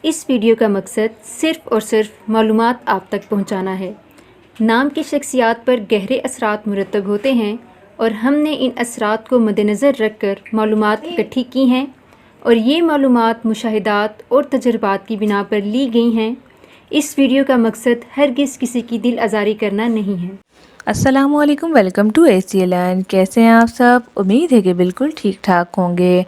اس video کا مقصد صرف اور صرف معلومات آپ تک پہنچانا ہے۔ نام کی شخصیات پر گہرے اثرات مرتب ہوتے ہیں اور ہم نے ان اثرات کو مد نظر رکھ کر معلومات اکٹھی کی ہیں اور یہ معلومات مشاہدات اور تجربات کی بنا پر لی گئی ہیں۔ اس ویڈیو کا مقصد ہرگز کسی کی دل آزاری کرنا نہیں ہے۔ السلام علیکم، ویلکم ٹو ACLN۔ کیسے ہیں آپ سب؟ امید ہے کہ بالکل ٹھیک ٹھاک ہوں گے۔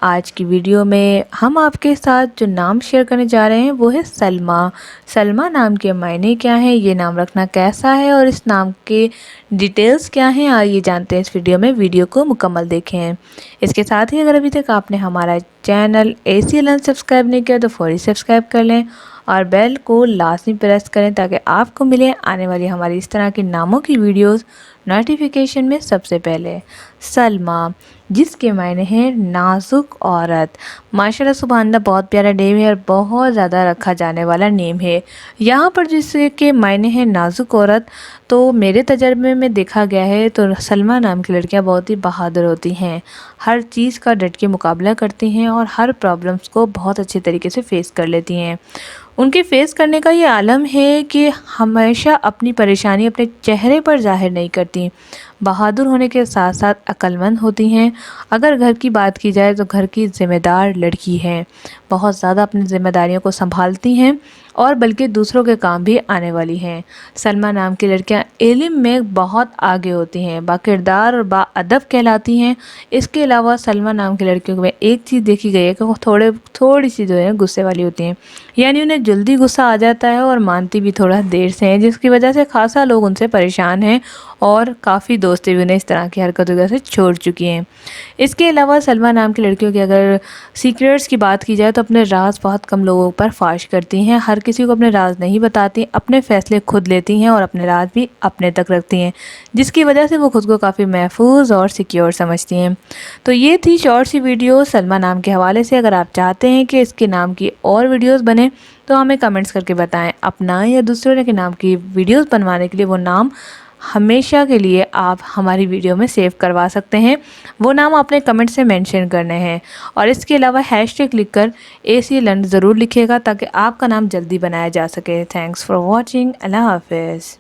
آج کی ویڈیو میں ہم آپ کے ساتھ جو نام شیئر کرنے جا رہے ہیں وہ ہے سلمیٰ۔ سلمیٰ نام کے معنی کیا ہیں، یہ نام رکھنا کیسا ہے اور اس نام کے ڈیٹیلز کیا ہیں، آئیے جانتے ہیں اس ویڈیو کو مکمل دیکھیں۔ اس کے ساتھ ہی اگر ابھی تک آپ نے ہمارا چینل ACLN سبسکرائب نہیں کیا تو فوری سبسکرائب کر لیں اور بیل کو لازمی پریس کریں تاکہ آپ کو ملے آنے والی ہماری اس طرح کے ناموں کی ویڈیوز نوٹیفیکیشن میں سب سے پہلے۔ سلمیٰ، جس کے معنی ہیں نازک عورت۔ ماشاءاللہ سبحان اللہ، بہت پیارا نیم ہے اور بہت زیادہ رکھا جانے والا نیم ہے۔ یہاں پر جس کے معنی ہیں نازک عورت، تو میرے تجربے میں دیکھا گیا ہے تو سلمیٰ نام کی لڑکیاں بہت ہی بہادر ہوتی ہیں، ہر چیز کا ڈٹ کے مقابلہ کرتی ہیں اور ہر پرابلمس کو بہت اچھے طریقے سے فیس کر لیتی ہیں۔ ان کے فیس کرنے کا یہ عالم ہے کہ ہمیشہ اپنی پریشانی اپنے چہرے پر ظاہر نہیں کرتی، بہادر ہونے کے ساتھ ساتھ عقل مند ہوتی ہیں۔ اگر گھر کی بات کی جائے تو گھر کی ذمہ دار لڑکی ہیں، بہت زیادہ اپنی ذمہ داریوں کو سنبھالتی ہیں اور بلکہ دوسروں کے کام بھی آنے والی ہیں۔ سلمیٰ نام کی لڑکیاں علم میں بہت آگے ہوتی ہیں، باکردار اور باادب کہلاتی ہیں۔ اس کے علاوہ سلمیٰ نام کی لڑکیوں میں ایک چیز دیکھی گئی ہے کہ وہ تھوڑی سی جو ہے غصے والی ہوتی ہیں، یعنی انہیں جلدی غصہ آ جاتا ہے اور مانتی بھی تھوڑا دیر سے ہیں، جس کی وجہ سے خاصا لوگ ان سے پریشان ہیں اور کافی دوستیں بھی انہیں اس طرح کی حرکتوں سے چھوڑ چکی ہیں۔ اس کے علاوہ سلمیٰ نام کی لڑکیوں کی اگر سیکریٹس کی بات کی جائے تو اپنے راز بہت کم لوگوں پر فاش کرتی ہیں، ہر کسی کو اپنے راز نہیں بتاتی، اپنے فیصلے خود لیتی ہیں اور اپنے راز بھی اپنے تک رکھتی ہیں، جس کی وجہ سے وہ خود کو کافی محفوظ اور سیکیور سمجھتی ہیں۔ تو یہ تھی شارٹ سی ویڈیو سلمیٰ نام کے حوالے سے۔ اگر آپ چاہتے ہیں کہ اس کے نام کی اور ویڈیوز بنیں تو ہمیں کمنٹس کر کے بتائیں۔ اپنا یا دوسروں کے نام کی ویڈیوز بنوانے کے لیے وہ نام ہمیشہ کے لیے آپ ہماری ویڈیو میں سیو کروا سکتے ہیں، وہ نام آپ نے کمنٹ سے مینشن کرنے ہیں اور اس کے علاوہ #، لکھ کر ACLN ضرور لکھیے گا تاکہ آپ کا نام جلدی بنایا جا سکے۔ Thanks for watching. اللہ حافظ۔